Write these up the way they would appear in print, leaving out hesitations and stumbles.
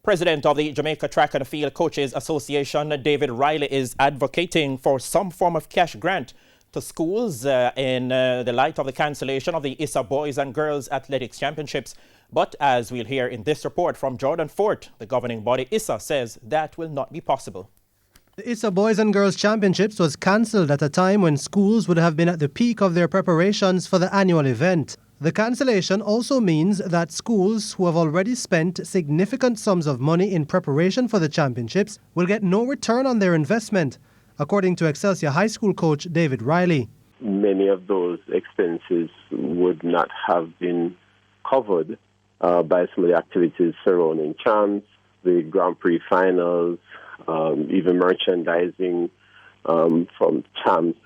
President of the Jamaica Track and Field Coaches Association, David Riley, is advocating for some form of cash grant to schools in the light of the cancellation of the ISA Boys and Girls Athletics Championships. But as we'll hear in this report from Jordan Fort, the governing body ISA says that will not be possible. The ISA Boys and Girls Championships was cancelled at a time when schools would have been at the peak of their preparations for the annual event. The cancellation also means that schools who have already spent significant sums of money in preparation for the championships will get no return on their investment, according to Excelsior High School coach David Riley. Many of those expenses would not have been covered by some of the activities surrounding champs, the Grand Prix finals, even merchandising from champs,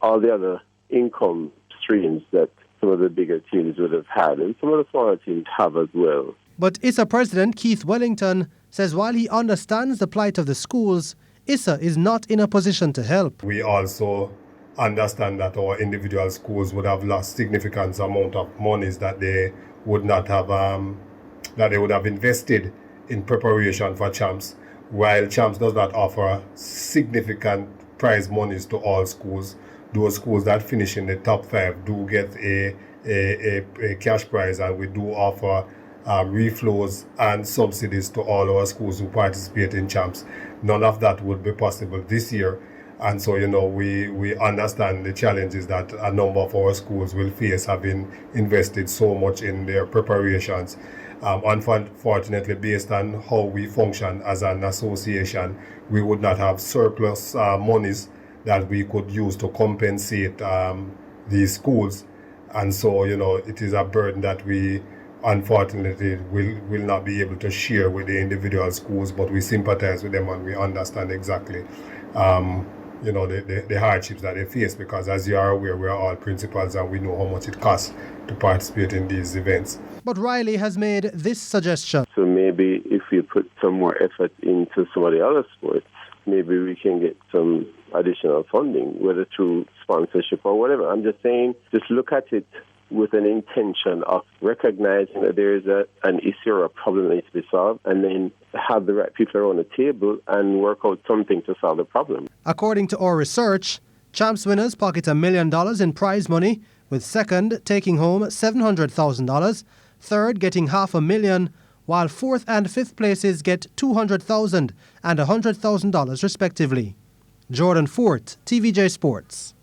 all the other income streams that some of the bigger teams would have had, and some of the smaller teams have as well. But ISA President Keith Wellington says while he understands the plight of the schools, ISA is not in a position to help. We also understand that our individual schools would have lost significant amount of monies that they would not have, that they would have invested in preparation for champs, while champs does not offer significant prize monies to all schools. Those schools that finish in the top 5 do get a cash prize, and we do offer reflows and subsidies to all our schools who participate in champs. None of that would be possible this year, and so we understand the challenges that a number of our schools will face, having invested so much in their preparations. Unfortunately, based on how we function as an association, we would not have surplus monies that we could use to compensate these schools. And so, it is a burden that we unfortunately will not be able to share with the individual schools, but we sympathize with them and we understand exactly the hardships that they face, because as you are aware, we are all principals and we know how much it costs to participate in these events. But Riley has made this suggestion. So maybe if we put some more effort into some of the other sports, maybe we can get some additional funding, whether through sponsorship or whatever. I'm just saying, just look at it with an intention of recognizing that there is an issue or a problem that needs to be solved, and then have the right people around the table and work out something to solve the problem. According to our research, champs winners pocket $1 million in prize money, with second taking home $700,000, third getting $500,000, while fourth and fifth places get $200,000 and $100,000 respectively. Jordan Fort, TVJ Sports.